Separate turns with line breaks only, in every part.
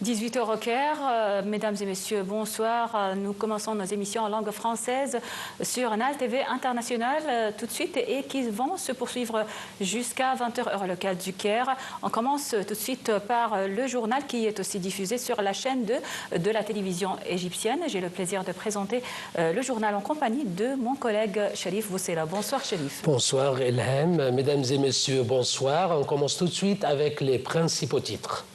18h au Caire. Mesdames et messieurs, bonsoir. Nous commençons nos émissions en langue française sur Nal TV International tout de suite et qui vont se poursuivre jusqu'à 20h heure locale du Caire. On commence tout de suite par le journal qui est aussi diffusé sur la chaîne de la télévision égyptienne. J'ai le plaisir de présenter le journal en compagnie de mon collègue Cherif Boussela. Bonsoir Cherif.
Bonsoir Elham. Mesdames et messieurs, bonsoir. On commence tout de suite avec les principaux titres.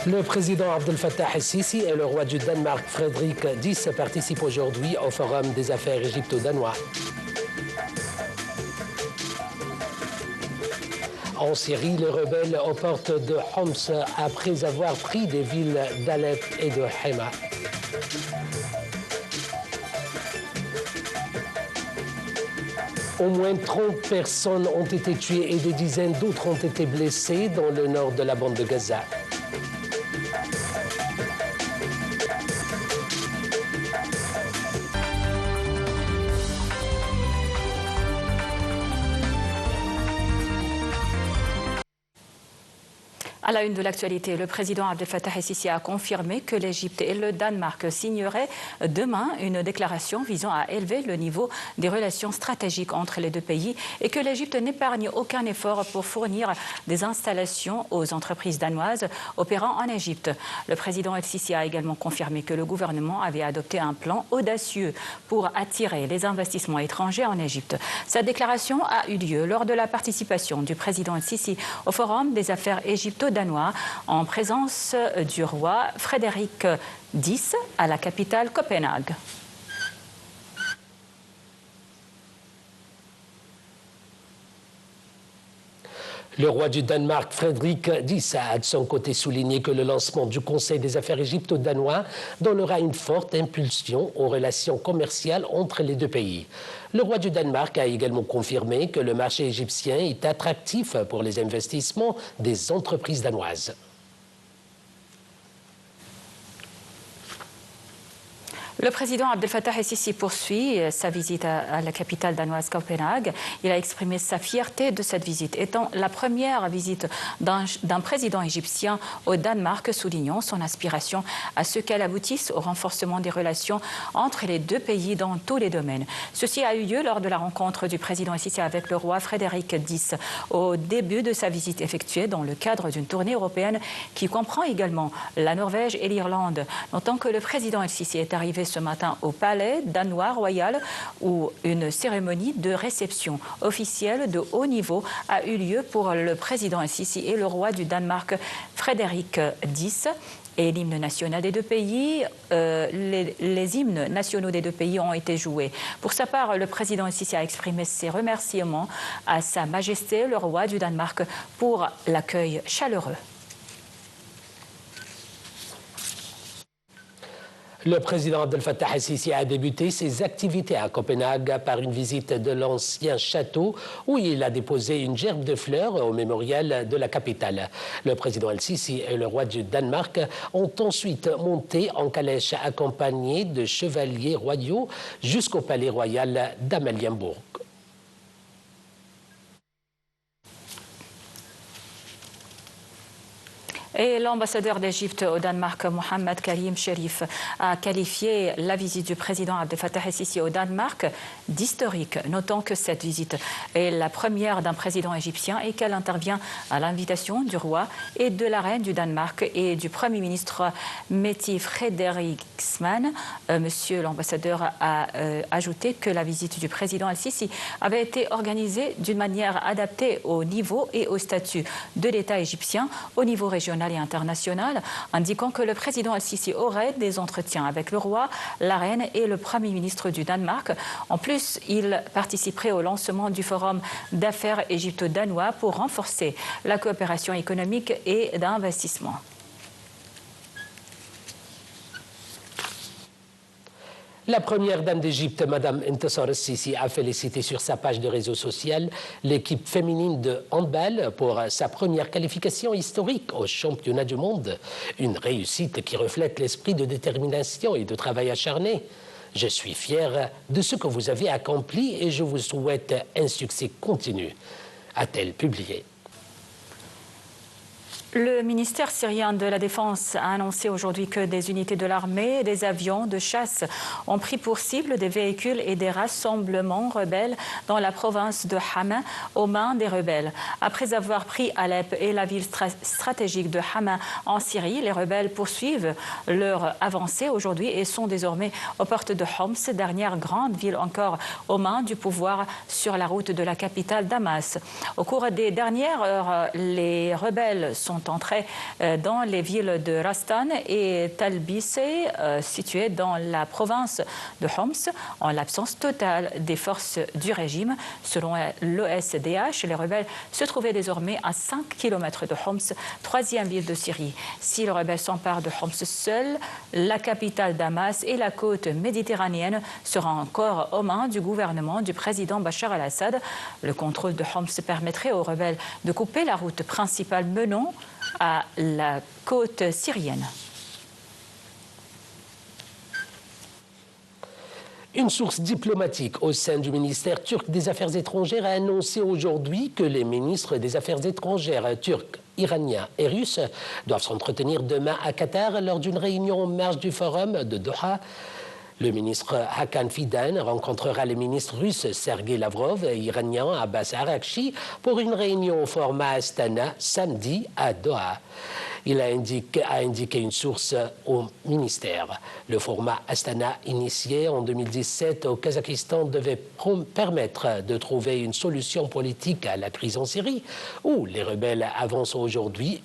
Le président Abdel Fattah el-Sisi et le roi du Danemark Frédéric X participent aujourd'hui au Forum des affaires égypto-danois. En Syrie, les rebelles aux portes de Homs après avoir pris des villes d'Alep et de Hama. Au moins 30 personnes ont été tuées et des dizaines d'autres ont été blessées dans le nord de la bande de Gaza.
À la une de l'actualité, le président Abdel Fattah el-Sisi a confirmé que l'Égypte et le Danemark signeraient demain une déclaration visant à élever le niveau des relations stratégiques entre les deux pays et que l'Égypte n'épargne aucun effort pour fournir des installations aux entreprises danoises opérant en Égypte. Le président el-Sisi a également confirmé que le gouvernement avait adopté un plan audacieux pour attirer les investissements étrangers en Égypte. Cette déclaration a eu lieu lors de la participation du président el-Sisi au Forum des affaires égypto-danois en présence du roi Frédéric X à la capitale Copenhague.
Le roi du Danemark, Frédéric X, a de son côté souligné que le lancement du Conseil des affaires égypto-danois donnera une forte impulsion aux relations commerciales entre les deux pays. Le roi du Danemark a également confirmé que le marché égyptien est attractif pour les investissements des entreprises danoises.
Le président Abdel Fattah el-Sisi poursuit sa visite à la capitale danoise Copenhague. Il a exprimé sa fierté de cette visite, étant la première visite d'un président égyptien au Danemark, soulignant son aspiration à ce qu'elle aboutisse au renforcement des relations entre les deux pays dans tous les domaines. Ceci a eu lieu lors de la rencontre du président el-Sisi avec le roi Frédéric X au début de sa visite effectuée dans le cadre d'une tournée européenne qui comprend également la Norvège et l'Irlande. Notant que le président el-Sisi est arrivé ce matin au palais danois royal où une cérémonie de réception officielle de haut niveau a eu lieu pour le président el-Sisi et le roi du Danemark Frédéric X. Et l'hymne national des deux pays, les hymnes nationaux des deux pays ont été joués. Pour sa part, le président el-Sisi a exprimé ses remerciements à Sa Majesté, le roi du Danemark, pour l'accueil chaleureux.
Le président Abdel Fattah el-Sisi a débuté ses activités à Copenhague par une visite de l'ancien château où il a déposé une gerbe de fleurs au mémorial de la capitale. Le président el-Sisi et le roi du Danemark ont ensuite monté en calèche accompagnés de chevaliers royaux jusqu'au palais royal d'Amalienborg.
Et l'ambassadeur d'Égypte au Danemark, Mohamed Karim Cherif, a qualifié la visite du président Abdel Fattah el-Sisi au Danemark d'historique, notant que cette visite est la première d'un président égyptien et qu'elle intervient à l'invitation du roi et de la reine du Danemark et du Premier ministre Mette Frederiksen. Monsieur l'ambassadeur a ajouté que la visite du président el-Sisi avait été organisée d'une manière adaptée au niveau et au statut de l'État égyptien au niveau régional et international, indiquant que le président el-Sisi aurait des entretiens avec le roi, la reine et le Premier ministre du Danemark. En plus, il participerait au lancement du Forum d'affaires égypto-danois pour renforcer la coopération économique et d'investissement.
La première dame d'Égypte, Mme Intisar el-Sisi, a félicité sur sa page de réseau social l'équipe féminine de handball pour sa première qualification historique au championnat du monde. Une réussite qui reflète l'esprit de détermination et de travail acharné. Je suis fière de ce que vous avez accompli et je vous souhaite un succès continu, a-t-elle publié.
Le ministère syrien de la Défense a annoncé aujourd'hui que des unités de l'armée et des avions de chasse ont pris pour cible des véhicules et des rassemblements rebelles dans la province de Hama aux mains des rebelles. Après avoir pris Alep et la ville stratégique de Hama en Syrie, les rebelles poursuivent leur avancée aujourd'hui et sont désormais aux portes de Homs, dernière grande ville encore aux mains du pouvoir sur la route de la capitale Damas. Au cours des dernières heures, les rebelles sont entrés dans les villes de Rastan et Talbise, situées dans la province de Homs, en l'absence totale des forces du régime. Selon l'OSDH, les rebelles se trouvaient désormais à 5 km de Homs, troisième ville de Syrie. Si les rebelles s'emparent de Homs seule, la capitale Damas et la côte méditerranéenne seront encore aux mains du gouvernement du président Bachar al-Assad. Le contrôle de Homs permettrait aux rebelles de couper la route principale menant à la côte syrienne.
Une source diplomatique au sein du ministère turc des Affaires étrangères a annoncé aujourd'hui que les ministres des Affaires étrangères turcs, iraniens et russes doivent s'entretenir demain à Qatar lors d'une réunion en marge du forum de Doha. Le ministre Hakan Fidan rencontrera les ministres russes Sergei Lavrov et iranien Abbas Araghchi pour une réunion au format Astana samedi à Doha. Il a indiqué une source au ministère. Le format Astana, initié en 2017 au Kazakhstan, devait permettre de trouver une solution politique à la crise en Syrie, où les rebelles avancent aujourd'hui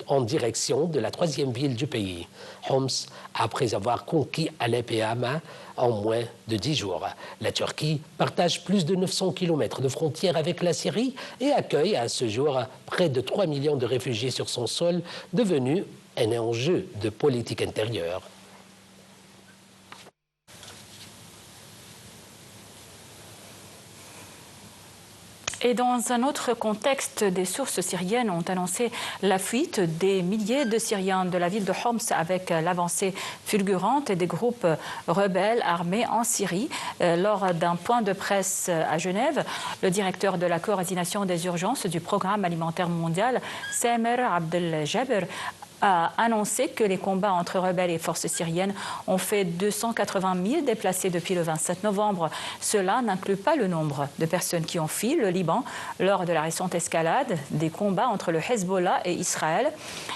en direction de la troisième ville du pays, Homs, après avoir conquis Alep et Hama en moins de 10 jours. La Turquie partage plus de 900 km de frontières avec la Syrie et accueille à ce jour près de 3 millions de réfugiés sur son sol, devenu un enjeu de politique intérieure.
Et dans un autre contexte, des sources syriennes ont annoncé la fuite des milliers de Syriens de la ville de Homs avec l'avancée fulgurante des groupes rebelles armés en Syrie. Lors d'un point de presse à Genève, le directeur de la coordination des urgences du Programme alimentaire mondial, Samer Abdel-Jaber, a annoncé que les combats entre rebelles et forces syriennes ont fait 280 000 déplacés depuis le 27 novembre. Cela n'inclut pas le nombre de personnes qui ont fui le Liban lors de la récente escalade des combats entre le Hezbollah et Israël.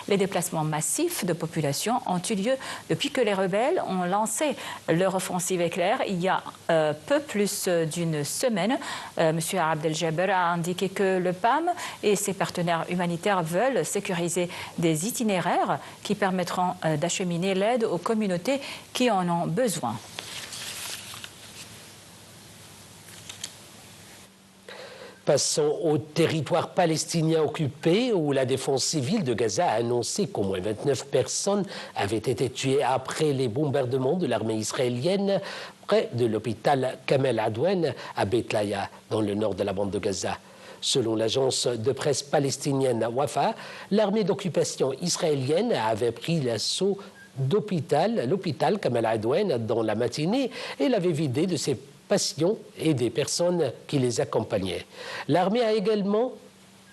Les déplacements massifs de population ont eu lieu depuis que les rebelles ont lancé leur offensive éclair il y a peu plus d'une semaine. Monsieur Abdel-Jaber a indiqué que le PAM et ses partenaires humanitaires veulent sécuriser des itinéraires qui permettront d'acheminer l'aide aux communautés qui en ont besoin.
Passons au territoire palestinien occupé, où la défense civile de Gaza a annoncé qu'au moins 29 personnes avaient été tuées après les bombardements de l'armée israélienne près de l'hôpital Kamel Adwan à Beit Lahiya, dans le nord de la bande de Gaza. Selon l'agence de presse palestinienne Wafa, l'armée d'occupation israélienne avait pris l'assaut l'hôpital Kamel Adwan dans la matinée et l'avait vidé de ses patients et des personnes qui les accompagnaient. L'armée a également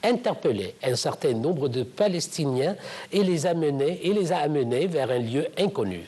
interpellé un certain nombre de Palestiniens et les a amenés vers un lieu inconnu.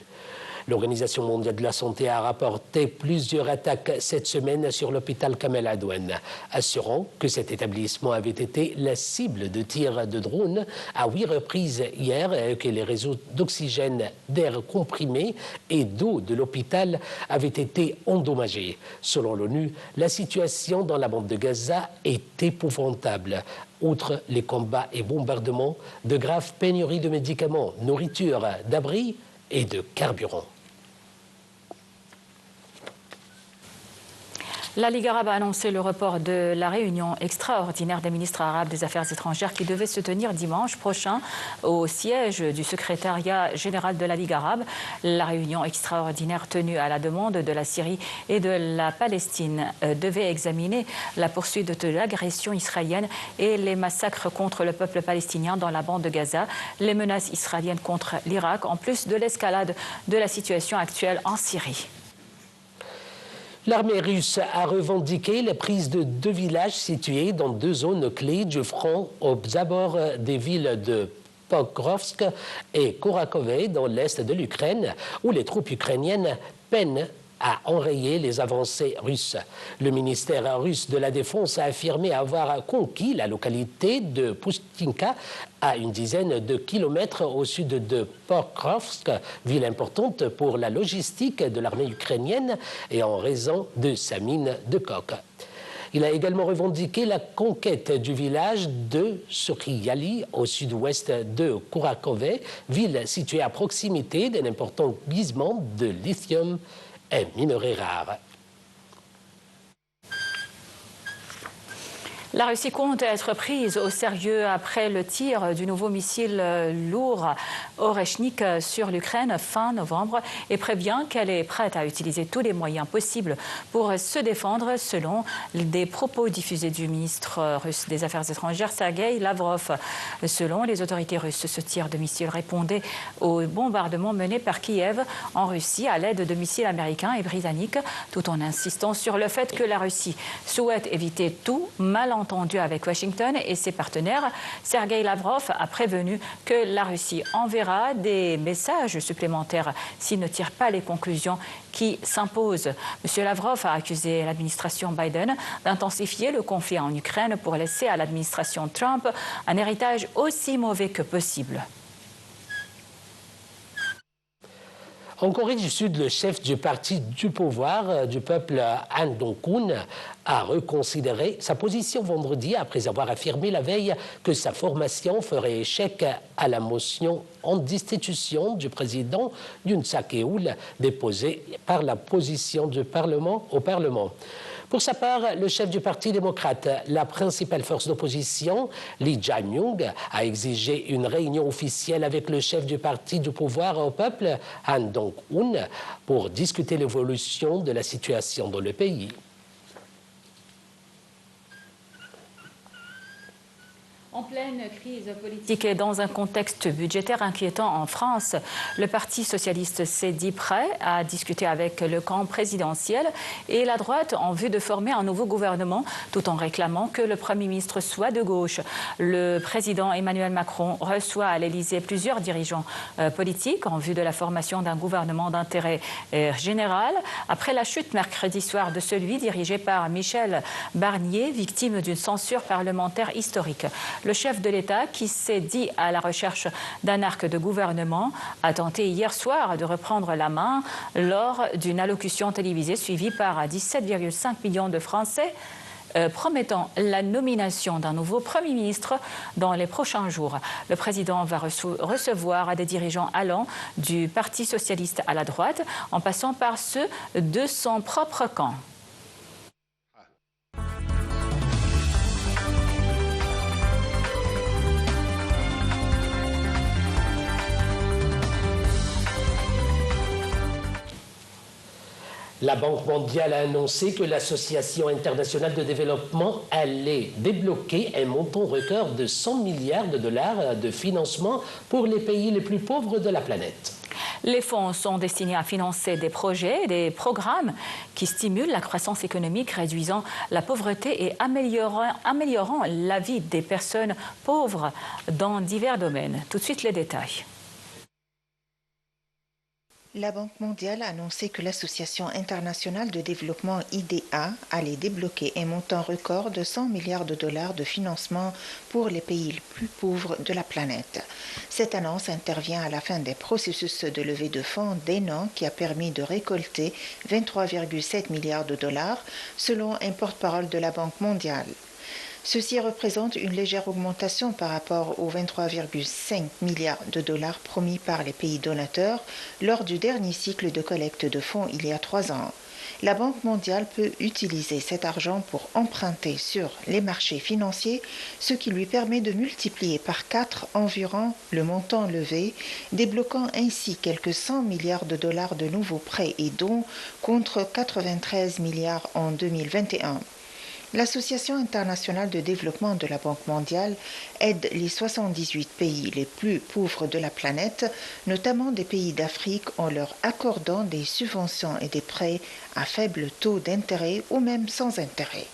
L'Organisation mondiale de la santé a rapporté plusieurs attaques cette semaine sur l'hôpital Kamel Adwan, assurant que cet établissement avait été la cible de tirs de drones à 8 reprises hier et que les réseaux d'oxygène, d'air comprimé et d'eau de l'hôpital avaient été endommagés. Selon l'ONU, la situation dans la bande de Gaza est épouvantable. Outre les combats et bombardements, de graves pénuries de médicaments, nourriture, d'abris et de carburant.
La Ligue arabe a annoncé le report de la réunion extraordinaire des ministres arabes des Affaires étrangères qui devait se tenir dimanche prochain au siège du secrétariat général de la Ligue arabe. La réunion extraordinaire tenue à la demande de la Syrie et de la Palestine devait examiner la poursuite de l'agression israélienne et les massacres contre le peuple palestinien dans la bande de Gaza, les menaces israéliennes contre l'Irak, en plus de l'escalade de la situation actuelle en Syrie.
L'armée russe a revendiqué la prise de 2 villages situés dans 2 zones clés du front aux abords des villes de Pokrovsk et Kourakove dans l'est de l'Ukraine, où les troupes ukrainiennes peinent à enrayer les avancées russes. Le ministère russe de la Défense a affirmé avoir conquis la localité de Pustinka, à une dizaine de kilomètres au sud de Pokrovsk, ville importante pour la logistique de l'armée ukrainienne et en raison de sa mine de coke. Il a également revendiqué la conquête du village de Suryali au sud-ouest de Kourakove, ville située à proximité d'un important gisement de lithium, un minerai rare.
La Russie compte être prise au sérieux après le tir du nouveau missile lourd Oreshnik sur l'Ukraine fin novembre et prévient qu'elle est prête à utiliser tous les moyens possibles pour se défendre, selon des propos diffusés du ministre russe des Affaires étrangères Sergueï Lavrov. Selon les autorités russes, ce tir de missile répondait aux bombardements menés par Kiev en Russie à l'aide de missiles américains et britanniques, tout en insistant sur le fait que la Russie souhaite éviter tout malentendu avec Washington et ses partenaires. Sergueï Lavrov a prévenu que la Russie enverra des messages supplémentaires s'il ne tire pas les conclusions qui s'imposent. M. Lavrov a accusé l'administration Biden d'intensifier le conflit en Ukraine pour laisser à l'administration Trump un héritage aussi mauvais que possible.
En Corée du Sud, le chef du parti du pouvoir du peuple, Han Dong-kun, a reconsidéré sa position vendredi après avoir affirmé la veille que sa formation ferait échec à la motion en destitution du président Yoon Suk-yeol déposée par l'opposition du Parlement au Parlement. Pour sa part, le chef du Parti démocrate, la principale force d'opposition, Lee Jae-myung, a exigé une réunion officielle avec le chef du Parti du pouvoir au peuple, Han Dong-un, pour discuter l'évolution de la situation dans le pays.
En pleine crise politique et dans un contexte budgétaire inquiétant en France, le Parti socialiste s'est dit prêt à discuter avec le camp présidentiel et la droite en vue de former un nouveau gouvernement, tout en réclamant que le Premier ministre soit de gauche. Le président Emmanuel Macron reçoit à l'Élysée plusieurs dirigeants politiques en vue de la formation d'un gouvernement d'intérêt général, après la chute mercredi soir de celui dirigé par Michel Barnier, victime d'une censure parlementaire historique. Le chef de l'État, qui s'est dit à la recherche d'un arc de gouvernement, a tenté hier soir de reprendre la main lors d'une allocution télévisée suivie par 17,5 millions de Français, promettant la nomination d'un nouveau Premier ministre dans les prochains jours. Le président va recevoir des dirigeants allant du Parti socialiste à la droite, en passant par ceux de son propre camp.
La Banque mondiale a annoncé que l'Association internationale de développement allait débloquer un montant record de 100 milliards de dollars de financement pour les pays les plus pauvres de la planète.
Les fonds sont destinés à financer des projets et des programmes qui stimulent la croissance économique, réduisant la pauvreté et améliorant la vie des personnes pauvres dans divers domaines. Tout de suite, les détails.
La Banque mondiale a annoncé que l'Association internationale de développement IDA allait débloquer un montant record de 100 milliards de dollars de financement pour les pays les plus pauvres de la planète. Cette annonce intervient à la fin des processus de levée de fonds d'un an qui a permis de récolter 23,7 milliards de dollars, selon un porte-parole de la Banque mondiale. Ceci représente une légère augmentation par rapport aux 23,5 milliards de dollars promis par les pays donateurs lors du dernier cycle de collecte de fonds il y a 3 ans. La Banque mondiale peut utiliser cet argent pour emprunter sur les marchés financiers, ce qui lui permet de multiplier par 4 environ le montant levé, débloquant ainsi quelques 100 milliards de dollars de nouveaux prêts et dons contre 93 milliards en 2021. L'Association internationale de développement de la Banque mondiale aide les 78 pays les plus pauvres de la planète, notamment des pays d'Afrique, en leur accordant des subventions et des prêts à faible taux d'intérêt ou même sans intérêt.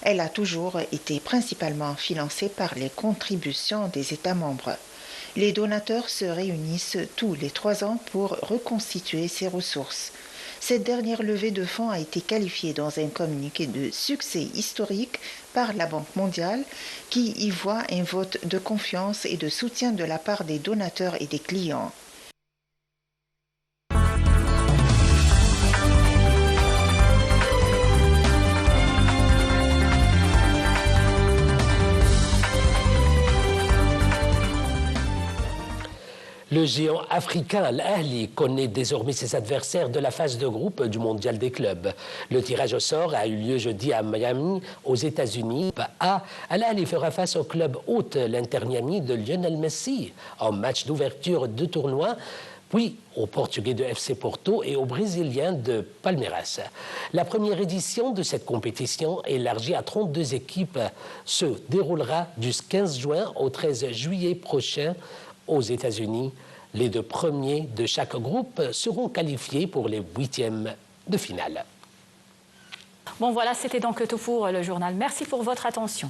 Elle a toujours été principalement financée par les contributions des États membres. Les donateurs se réunissent tous les 3 ans pour reconstituer ces ressources. Cette dernière levée de fonds a été qualifiée dans un communiqué de succès historique par la Banque mondiale, qui y voit un vote de confiance et de soutien de la part des donateurs et des clients.
Le géant africain Al-Ahli connaît désormais ses adversaires de la phase de groupe du mondial des clubs. Le tirage au sort a eu lieu jeudi à Miami, aux États-Unis. Al-Ahli fera face au club hôte, l'Inter Miami de Lionel Messi, en match d'ouverture de tournoi, puis aux Portugais de FC Porto et aux Brésiliens de Palmeiras. La première édition de cette compétition, élargie à 32 équipes, se déroulera du 15 juin au 13 juillet prochain aux États-Unis. Les 2 premiers de chaque groupe seront qualifiés pour les 8e de finale.
Bon, voilà, c'était donc tout pour le journal. Merci pour votre attention.